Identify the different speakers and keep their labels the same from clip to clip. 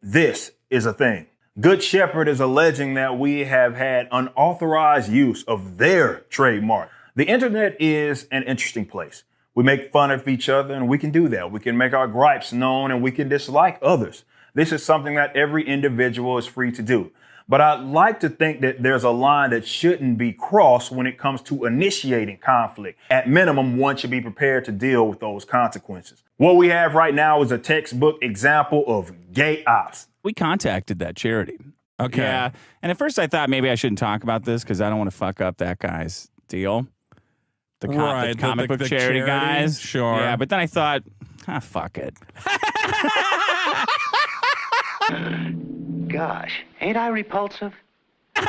Speaker 1: This is a thing. Good Shepherd is alleging that we have had unauthorized use of their trademark. The internet is an interesting place. We make fun of each other, and we can do that. We can make our gripes known, and we can dislike others. This is something that every individual is free to do. But I'd like to think that there's a line that shouldn't be crossed when it comes to initiating conflict. At minimum, one should be prepared to deal with those consequences. What we have right now is a textbook example of gay ops.
Speaker 2: We contacted that charity.
Speaker 3: Okay.
Speaker 2: Yeah. And at first I thought maybe I shouldn't talk about this because I don't want to fuck up that guy's deal. The comic book charity guys.
Speaker 3: Sure.
Speaker 2: Yeah, but then I thought, fuck it.
Speaker 4: Gosh, ain't I repulsive?
Speaker 2: And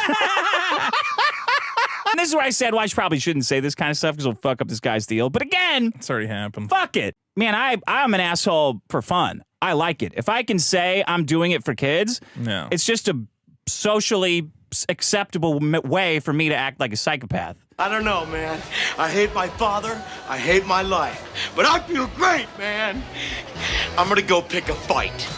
Speaker 2: this is where I said, well, I probably shouldn't say this kind of stuff because it'll fuck up this guy's deal. But again,
Speaker 3: It's already happened.
Speaker 2: fuck it. Man, I'm an asshole for fun. I like it. If I can say I'm doing it for kids,
Speaker 3: No.
Speaker 2: it's just a socially acceptable way for me to act like a psychopath.
Speaker 5: I don't know, man. I hate my father. I hate my life. But I feel great, man. I'm gonna go pick a fight.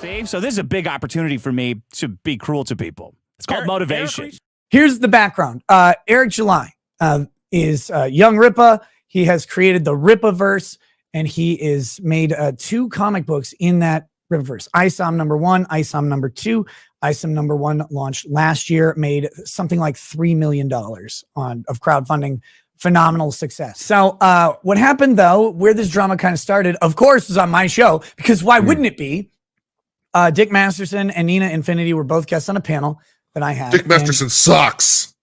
Speaker 2: See? So this is a big opportunity for me to be cruel to people. It's called motivation.
Speaker 6: Here's the background. Eric July is young Rippa. He has created the Rippaverse, and he is made 2 comic books in that Rippaverse. ISOM #1, ISOM #2. ISOM #1 launched last year, made something like $3 million of crowdfunding. Phenomenal success. So what happened, though, where this drama kind of started, of course, was on my show, because why wouldn't it be? Dick Masterson and Nina Infinity were both guests on a panel that I had.
Speaker 7: Dick Masterson sucks.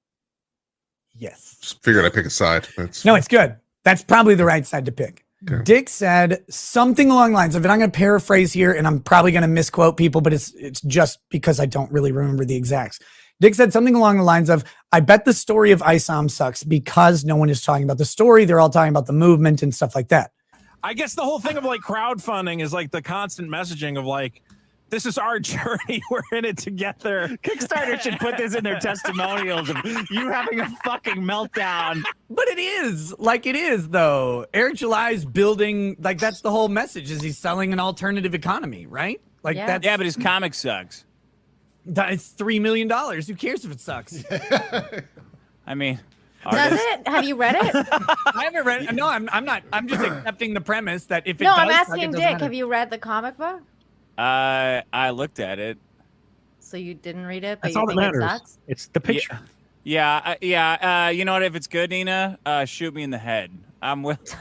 Speaker 6: Yes.
Speaker 7: Just figured I'd pick a side.
Speaker 6: No, it's good. That's probably the right side to pick.
Speaker 7: Okay.
Speaker 6: Dick said something along the lines of, and I'm going to paraphrase here, and I'm probably going to misquote people, but it's just because I don't really remember the exacts. Dick said something along the lines of, I bet the story of ISOM sucks because no one is talking about the story. They're all talking about the movement and stuff like that.
Speaker 3: I guess the whole thing of like crowdfunding is like the constant messaging of like, this is our journey. We're in it together.
Speaker 2: Kickstarter should put this in their testimonials of you having a fucking meltdown.
Speaker 6: But it is like it is, though. Eric July is building, like, that's the whole message, is he's selling an alternative economy, right? Like,
Speaker 8: Yeah.
Speaker 6: that's,
Speaker 2: Yeah, but his comic sucks.
Speaker 6: it's $3 million. Who cares if it sucks?
Speaker 2: I mean,
Speaker 8: Does it? Have you read it?
Speaker 6: I haven't read it. No, I'm not. I'm just accepting the premise that if it
Speaker 8: No,
Speaker 6: does
Speaker 8: I'm
Speaker 6: suck, it
Speaker 8: asking
Speaker 6: doesn't
Speaker 8: Dick.
Speaker 6: matter.
Speaker 8: Have you read the comic book?
Speaker 2: I looked at it.
Speaker 8: So you didn't read it, but
Speaker 9: That's
Speaker 8: you
Speaker 9: all that
Speaker 8: think it
Speaker 9: matters.
Speaker 8: sucks?
Speaker 9: It's the picture.
Speaker 2: Yeah. You know what? If it's good, Nina, shoot me in the head. I'm with.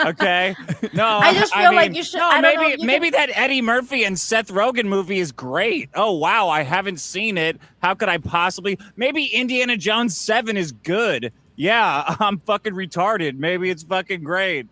Speaker 2: Okay. No,
Speaker 8: I just feel like you should.
Speaker 2: No,
Speaker 8: I don't know if you
Speaker 2: maybe
Speaker 8: can-
Speaker 2: that Eddie Murphy and Seth Rogen movie is great. Oh wow, I haven't seen it. How could I possibly? Maybe Indiana Jones 7 is good. Yeah, I'm fucking retarded. Maybe it's fucking great.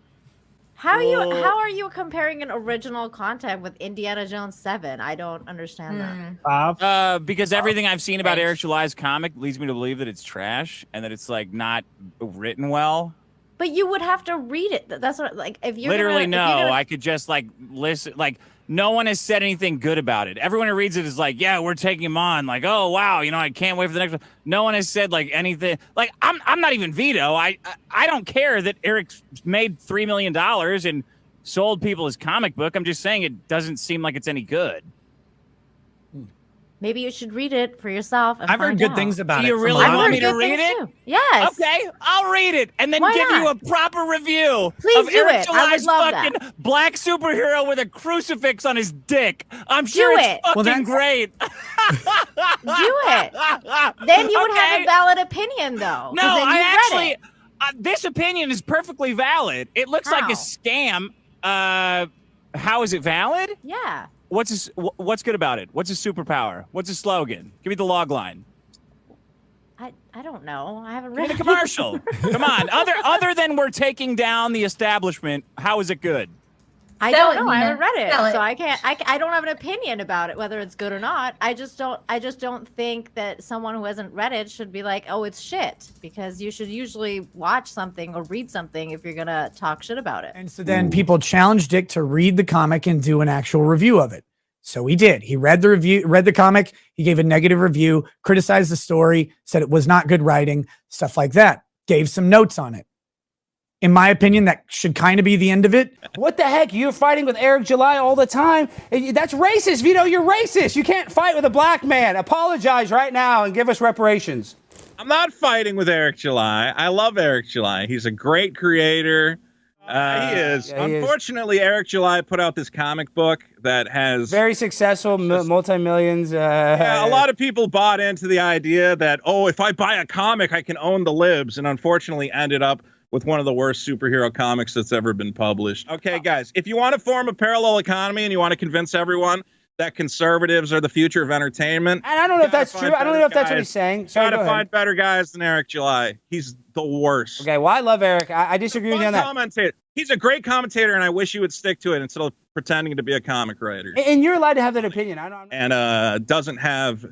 Speaker 8: How are you comparing an original content with Indiana Jones 7? I don't understand that.
Speaker 2: Because everything I've seen about Eric July's comic leads me to believe that it's trash and that it's like not written well.
Speaker 8: But you would have to read it. That's what, like, if you're
Speaker 2: Literally,
Speaker 8: gonna, if you're
Speaker 2: no.
Speaker 8: gonna-
Speaker 2: I could just like listen. Like, no one has said anything good about it. Everyone who reads it is like, yeah, we're taking him on. Like, oh wow, I can't wait for the next one. No one has said like anything. Like, I'm not even Vito. I don't care that Eric made $3 million and sold people his comic book. I'm just saying it doesn't seem like it's any good.
Speaker 8: Maybe you should read it for yourself. And
Speaker 6: I've heard
Speaker 8: find
Speaker 6: good
Speaker 8: out.
Speaker 6: things about
Speaker 2: Do
Speaker 6: it.
Speaker 2: you
Speaker 6: from
Speaker 2: really
Speaker 6: a lot of
Speaker 2: want me
Speaker 6: people.
Speaker 2: to read it?
Speaker 8: Too. Yes.
Speaker 2: Okay, I'll read it and then
Speaker 8: Why
Speaker 2: give you a
Speaker 8: not?
Speaker 2: proper review
Speaker 8: Please
Speaker 2: of
Speaker 8: do
Speaker 2: Eric
Speaker 8: it. I would
Speaker 2: July's
Speaker 8: love
Speaker 2: fucking
Speaker 8: that.
Speaker 2: black superhero with a crucifix on his dick. I'm sure
Speaker 8: Do
Speaker 2: it's
Speaker 8: it.
Speaker 2: fucking
Speaker 6: Well,
Speaker 2: great.
Speaker 8: Do it. Then you would have
Speaker 2: Okay.
Speaker 8: a valid opinion, though. 'cause
Speaker 2: No,
Speaker 8: then
Speaker 2: I
Speaker 8: you read
Speaker 2: actually.
Speaker 8: it.
Speaker 2: This opinion is perfectly valid. It looks like
Speaker 8: How?
Speaker 2: a scam. How is it valid?
Speaker 8: Yeah.
Speaker 2: What's good about it? What's his superpower? What's his slogan? Give me the log line.
Speaker 8: I don't know. I haven't
Speaker 2: Give me
Speaker 8: read
Speaker 2: the commercial. Come on. Other than we're taking down the establishment, how is it good?
Speaker 8: I
Speaker 10: Sell
Speaker 8: don't
Speaker 10: it,
Speaker 8: know. I
Speaker 10: Nina.
Speaker 8: haven't read it,
Speaker 10: Sell it.
Speaker 8: so I can't. I don't have an opinion about it, whether it's good or not. I just don't think that someone who hasn't read it should be like, oh, it's shit, because you should usually watch something or read something if you're gonna talk shit about it.
Speaker 6: And so then people challenged Dick to read the comic and do an actual review of it. So he did. He read the comic. He gave a negative review, criticized the story, said it was not good writing, stuff like that. Gave some notes on it. in my opinion, that should kind of be the end of it.
Speaker 9: What the heck? You're fighting with Eric July all the time. That's racist, Vito. You're racist. You can't fight with a black man. Apologize right now and give us reparations.
Speaker 3: I'm not fighting with Eric July. I love Eric July. He's a great creator. He is.
Speaker 9: Yeah, he
Speaker 3: Unfortunately, Eric July put out this comic book that has
Speaker 9: very successful, multi-millions.
Speaker 3: Yeah, a lot of people bought into the idea that, oh, if I buy a comic, I can own the libs, and unfortunately ended up with one of the worst superhero comics that's ever been published. Okay, guys, if you want to form a parallel economy and you want to convince everyone that conservatives are the future of entertainment,
Speaker 9: and I don't know if that's true. I don't know if that's what he's saying.
Speaker 3: Sorry, gotta find better guys than Eric July. He's the worst.
Speaker 9: Okay, well, I love Eric. I disagree with you on that.
Speaker 3: Commentator. He's a great commentator, and I wish he would stick to it instead of pretending to be a comic writer.
Speaker 9: And you're allowed to have that opinion.
Speaker 3: And doesn't have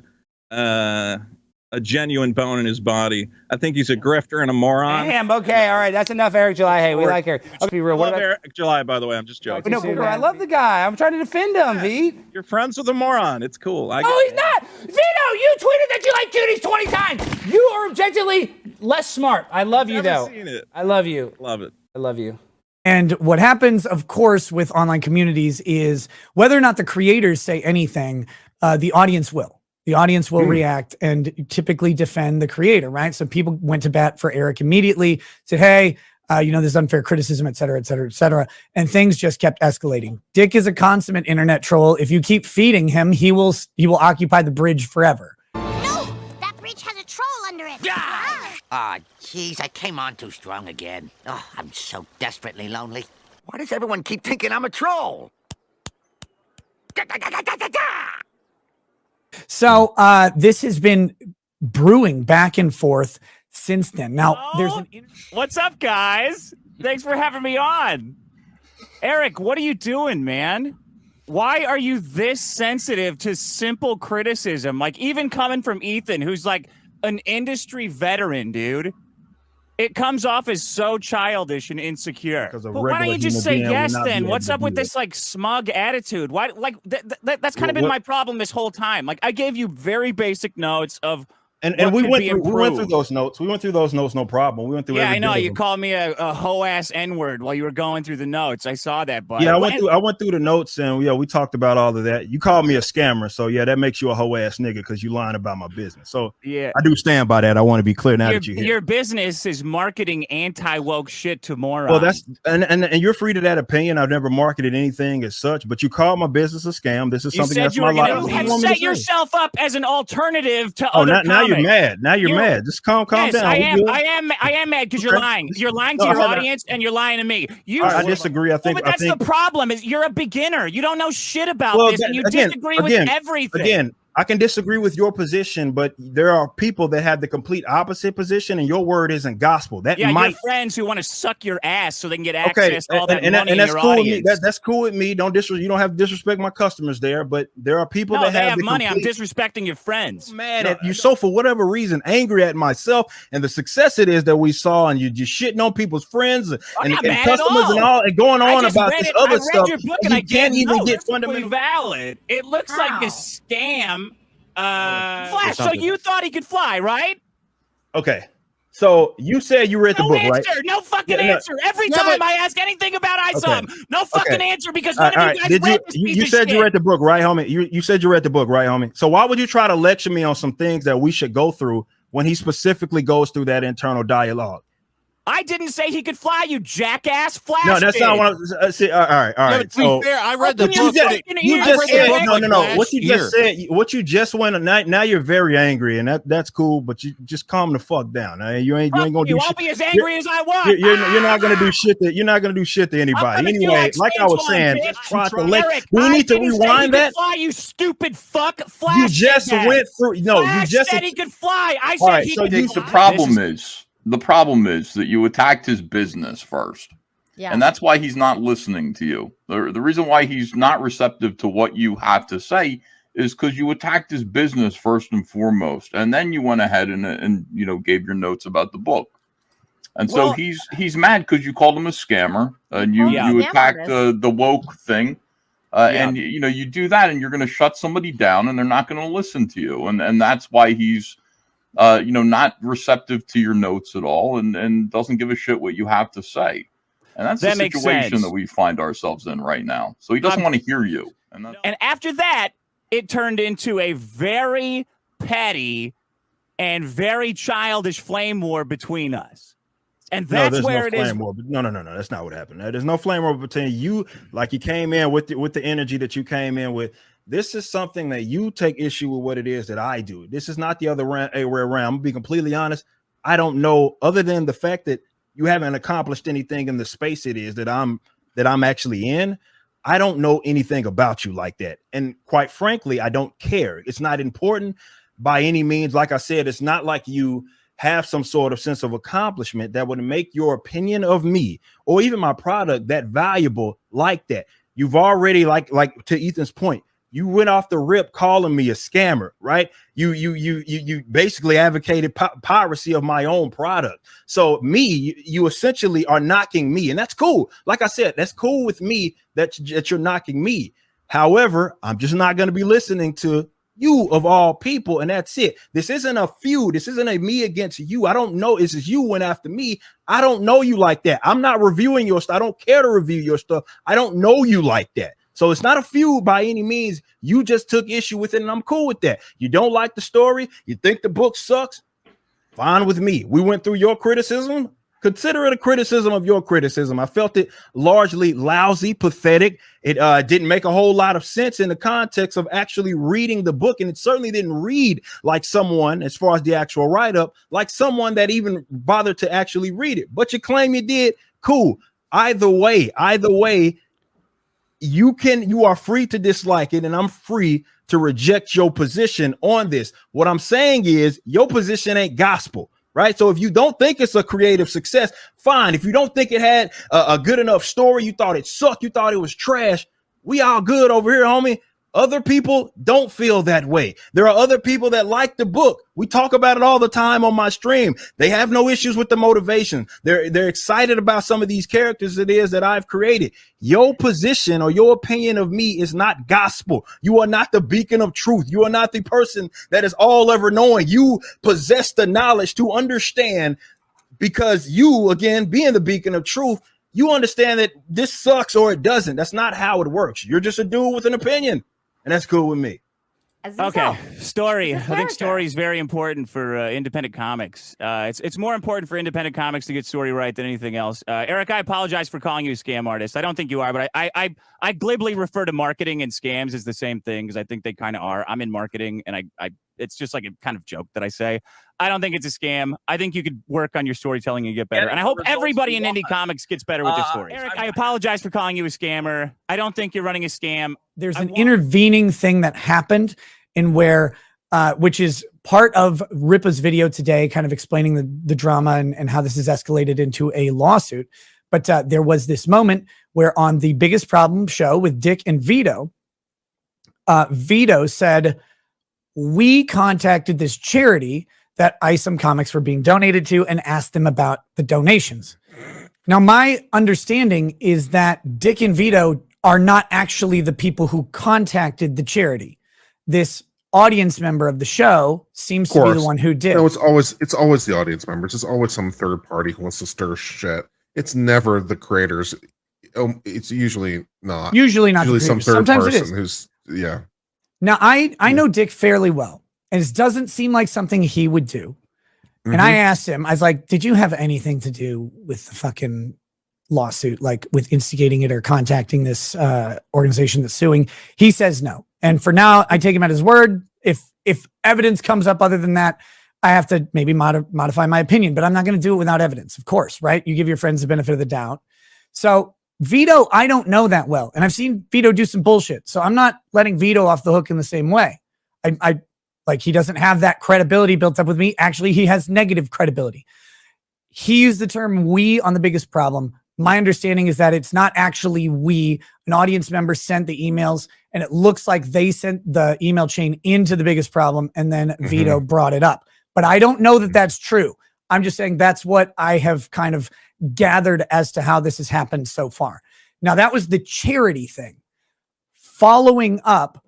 Speaker 3: a genuine bone in his body. I think he's a grifter and a moron.
Speaker 9: Damn, okay, all right. That's enough, Eric July. Hey, we like Eric. Let's be real.
Speaker 3: I love Eric July, by the way. I'm just joking.
Speaker 9: No, I love the guy. I'm trying to defend him, Vito.
Speaker 3: You're friends with a moron. It's cool.
Speaker 9: No, he's not. Vito, you tweeted that you like cuties 20 times. You are objectively less smart. I love you, though.
Speaker 3: Seen it.
Speaker 9: I love you.
Speaker 3: Love it.
Speaker 9: I love you.
Speaker 6: And what happens, of course, with online communities is whether or not the creators say anything, the audience will. The audience will react and typically defend the creator, right? So people went to bat for Eric immediately, said, hey, there's unfair criticism, et cetera, et cetera, et cetera. And things just kept escalating. Dick is a consummate internet troll. If you keep feeding him, he will occupy the bridge forever.
Speaker 10: No, that bridge has a troll under it.
Speaker 11: Jeez, I came on too strong again. Oh, I'm so desperately lonely. Why does everyone keep thinking I'm a troll?
Speaker 6: So this has been brewing back and forth since then. Now, there's
Speaker 2: what's up, guys? Thanks for having me on. Eric, what are you doing, man? Why are you this sensitive to simple criticism? Like, even coming from Ethan, who's like an industry veteran, dude. It comes off as so childish and insecure. But why don't you just say yes then? What's up with this like smug attitude? Why, like that's kind of been my problem this whole time. Like, I gave you very basic notes of
Speaker 1: and we went through those notes. We went through those notes, no problem. We went through.
Speaker 2: Yeah, I know you called me a hoe ass N-word while you were going through the notes. I saw that, but
Speaker 1: yeah, I went through the notes and we talked about all of that. You called me a scammer, so yeah, that makes you a hoe ass nigga because you lying about my business. So
Speaker 2: yeah,
Speaker 1: I do stand by that. I want to be clear now that you
Speaker 2: your business is marketing anti-woke shit to morons.
Speaker 1: Well, that's and you're free to that opinion. I've never marketed anything as such, but you called my business a scam. This is something that's my life.
Speaker 2: You have set yourself up as an alternative to
Speaker 1: other
Speaker 2: comics.
Speaker 1: Now you're mad. Now you're mad. Just calm
Speaker 2: yes,
Speaker 1: down.
Speaker 2: I am mad because you're lying. You're lying to your audience and you're lying to me.
Speaker 1: I disagree. I think
Speaker 2: but that's the problem is you're a beginner. You don't know shit about this and you disagree with everything.
Speaker 1: Again, I can disagree with your position, but there are people that have the complete opposite position, and your word isn't gospel. That
Speaker 2: might
Speaker 1: your
Speaker 2: friends who want to suck your ass so they can get access to all that money
Speaker 1: and that's
Speaker 2: in your
Speaker 1: cool
Speaker 2: audience.
Speaker 1: With me. That's cool with me. You don't have to disrespect my customers there, but there are people that
Speaker 2: have
Speaker 1: the
Speaker 2: money. I'm disrespecting your friends.
Speaker 1: I'm mad at you. So for whatever reason, angry at myself and the success it is that we saw, and you're just shitting on people's friends and customers and all, and going on about this other stuff.
Speaker 2: Your book
Speaker 1: and you can't even get fundamental.
Speaker 2: Valid. It looks like a scam. Flash, so you thought he could fly, right?
Speaker 1: Okay. So you said you read the book, right?
Speaker 2: No fucking answer. Every time I ask anything about ISOM, no fucking answer because none of you guys read this piece
Speaker 1: you
Speaker 2: of
Speaker 1: said
Speaker 2: shit.
Speaker 1: you read the book, right, homie? You said you read the book, right, homie? So why would you try to lecture me on some things that we should go through when he specifically goes through that internal dialogue?
Speaker 2: I didn't say he could fly, you jackass. Flash.
Speaker 1: No, that's not what I see. All right.
Speaker 12: Yeah, to be fair, I read the book.
Speaker 1: You just said no. What you just said, what you just went. Now you're very angry, and that's cool. But you just calm the fuck down. You ain't gonna do shit.
Speaker 2: You won't be as angry as I want.
Speaker 1: You're not gonna do shit. You're not gonna do shit to anybody. Anyway, like I was saying, we need to rewind that.
Speaker 2: Fly, you stupid fuck. Flash.
Speaker 1: You just went through. No, you just
Speaker 2: said he could fly. I said he could.
Speaker 13: The problem is that you attacked his business first.
Speaker 8: Yeah.
Speaker 13: And that's why he's not listening to you. The reason why he's not receptive to what you have to say is because you attacked his business first and foremost. And then you went ahead and gave your notes about the book. And so he's mad because you called him a scammer and you attacked the woke thing. And you do that and you're going to shut somebody down and they're not going to listen to you. And that's why he's not receptive to your notes at all, and doesn't give a shit what you have to say. And that's the situation that we find ourselves in right now. So he doesn't want to hear you. And
Speaker 2: after that, it turned into a very petty and very childish flame war between us. And that's where it is.
Speaker 1: No, that's not what happened. There's no flame war between you. Like you came in with the energy that you came in with. This is something that you take issue with what it is that I do. This is not the other way around. I'm gonna be completely honest. I don't know, other than the fact that you haven't accomplished anything in the space it is that I'm actually in. I don't know anything about you like that. And quite frankly, I don't care. It's not important by any means. Like I said, it's not like you have some sort of sense of accomplishment that would make your opinion of me or even my product that valuable like that. You've already, like to Ethan's point, you went off the rip calling me a scammer, right? You basically advocated piracy of my own product. So you essentially are knocking me, and that's cool. Like I said, that's cool with me that you're knocking me. However, I'm just not going to be listening to you of all people, and that's it. This isn't a feud. This isn't a me against you. I don't know. It's just you went after me. I don't know you like that. I'm not reviewing your stuff. I don't care to review your stuff. I don't know you like that. So it's not a feud by any means. You just took issue with it, and I'm cool with that. You don't like the story. You think the book sucks. Fine with me. We went through your criticism. Consider it a criticism of your criticism. I felt it largely lousy, pathetic. It didn't make a whole lot of sense in the context of actually reading the book. And it certainly didn't read like someone, as far as the actual write-up, like someone that even bothered to actually read it. But you claim you did. Cool. Either way, you are free to dislike it, and I'm free to reject your position on this. What I'm saying is your position ain't gospel. Right. So if you don't think it's a creative success, fine. If you don't think it had a good enough story, you thought it sucked, you thought it was trash, we all good over here, homie. Other people don't feel that way. There are other people that like the book. We talk about it all the time on my stream. They have no issues with the motivation. They're excited about some of these characters it is that I've created. Your position or your opinion of me is not gospel. You are not the beacon of truth. You are not the person that is all ever knowing. You possess the knowledge to understand, because you, again, being the beacon of truth, you understand that this sucks or it doesn't. That's not how it works. You're just a dude with an opinion. And that's cool with me.
Speaker 2: Okay, story. I think story is very important for independent comics. It's more important for independent comics to get story right than anything else. Eric, I apologize for calling you a scam artist. I don't think you are, but I glibly refer to marketing and scams as the same thing because I think they kind of are. I'm in marketing, and I it's just like a kind of joke that I say. I don't think it's a scam. I think you could work on your storytelling and get better. And I hope everybody in indie comics gets better with their stories. Eric, I apologize for calling you a scammer. I don't think you're running a scam.
Speaker 6: There's an intervening thing that happened in where, which is part of Ripa's video today, kind of explaining the drama and how this has escalated into a lawsuit. But there was this moment where on the Biggest Problem show with Dick and Vito, Vito said, we contacted this charity that Isom comics were being donated to and asked them about the donations. Now, my understanding is that Dick and Vito are not actually the people who contacted the charity. This audience member of the show seems to be the one who did.
Speaker 7: No, it's always the audience members. It's always some third party who wants to stir shit. It's never the creators. It's usually not.
Speaker 6: Usually not.
Speaker 7: Usually some third person who's
Speaker 6: Now, I know Dick fairly well, and it doesn't seem like something he would do. Mm-hmm. And I asked him, I was like, did you have anything to do with the fucking lawsuit, like with instigating it or contacting this organization that's suing? He says no. And for now, I take him at his word. If evidence comes up other than that, I have to maybe modify my opinion, but I'm not going to do it without evidence, of course, right? You give your friends the benefit of the doubt. So Vito, I don't know that well. And I've seen Vito do some bullshit. So I'm not letting Vito off the hook in the same way. I like, he doesn't have that credibility built up with me. Actually, he has negative credibility. He used the term we on the Biggest Problem. My understanding is that it's not actually we. An audience member sent the emails, and it looks like they sent the email chain into the Biggest Problem, and then Vito brought it up. But I don't know that that's true. I'm just saying that's what I have kind of gathered as to how this has happened so far. Now, that was the charity thing. Following up,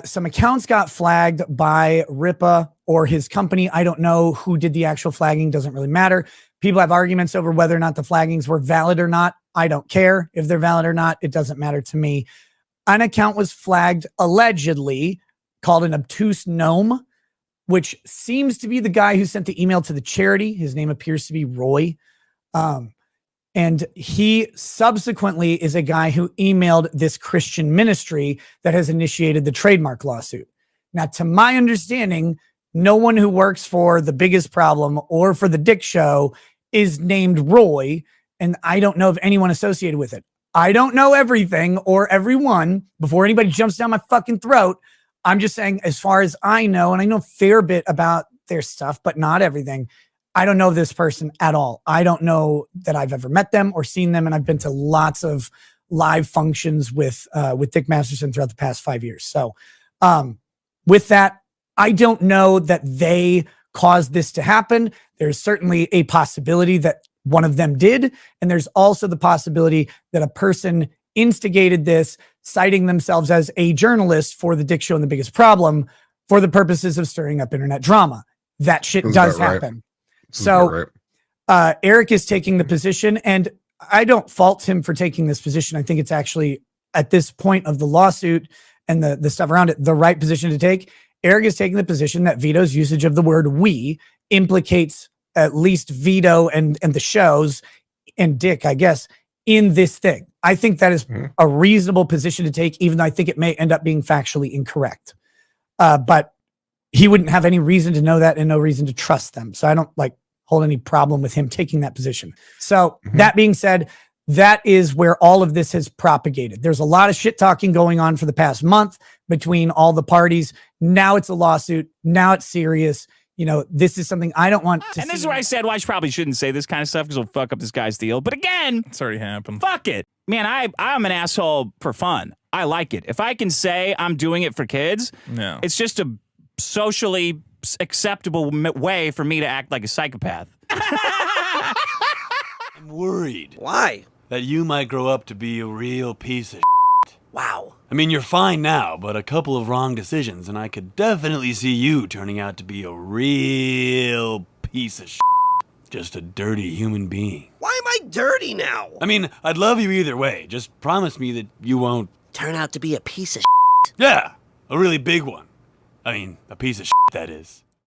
Speaker 6: Some accounts got flagged by Ripa or his company. I don't know who did the actual flagging. Doesn't really matter. People have arguments over whether or not the flaggings were valid or not. I don't care if they're valid or not. It doesn't matter to me. An account was flagged allegedly called an obtuse gnome, which seems to be the guy who sent the email to the charity. His name appears to be Roy. And he subsequently is a guy who emailed this Christian ministry that has initiated the trademark lawsuit. Now, to my understanding, no one who works for The Biggest Problem or for The Dick Show is named Roy, and I don't know of anyone associated with it. I don't know everything or everyone before anybody jumps down my fucking throat. I'm just saying, as far as I know, and I know a fair bit about their stuff, but not everything, I don't know this person at all. I don't know that I've ever met them or seen them, and I've been to lots of live functions with Dick Masterson throughout the past 5 years. So with that, I don't know that they caused this to happen. There's certainly a possibility that one of them did, and there's also the possibility that a person instigated this, citing themselves as a journalist for The Dick Show and The Biggest Problem for the purposes of stirring up internet drama. That shit does happen. So Eric is taking the position, and I don't fault him for taking this position. I think it's actually, at this point of the lawsuit and the stuff around it, the right position to take. Eric is taking the position that Vito's usage of the word "we" implicates at least Vito and the shows and Dick, I guess, in this thing. I think that is a reasonable position to take, even though I think it may end up being factually incorrect. But he wouldn't have any reason to know that and no reason to trust them. So I don't hold any problem with him taking that position. So that being said, that is where all of this has propagated. There's a lot of shit talking going on for the past month between all the parties. Now it's a lawsuit. Now it's serious. You know, this is something I don't want to
Speaker 2: And this is where I said, well, I probably shouldn't say this kind of stuff because it'll fuck up this guy's deal. But again,
Speaker 12: it's already happened.
Speaker 2: Fuck it. Man, I'm an asshole for fun. I like it. If I can say I'm doing it for kids, it's just a socially acceptable way for me to act like a psychopath.
Speaker 14: I'm worried.
Speaker 15: Why?
Speaker 14: That you might grow up to be a real piece of shit.
Speaker 15: Wow.
Speaker 14: I mean, you're fine now, but a couple of wrong decisions, and I could definitely see you turning out to be a real piece of shit. Just a dirty human being.
Speaker 15: Why am I dirty now?
Speaker 14: I mean, I'd love you either way. Just promise me that you won't...
Speaker 15: turn out to be a piece of shit.
Speaker 14: Yeah, a really big one. I mean, a piece of shit, that is.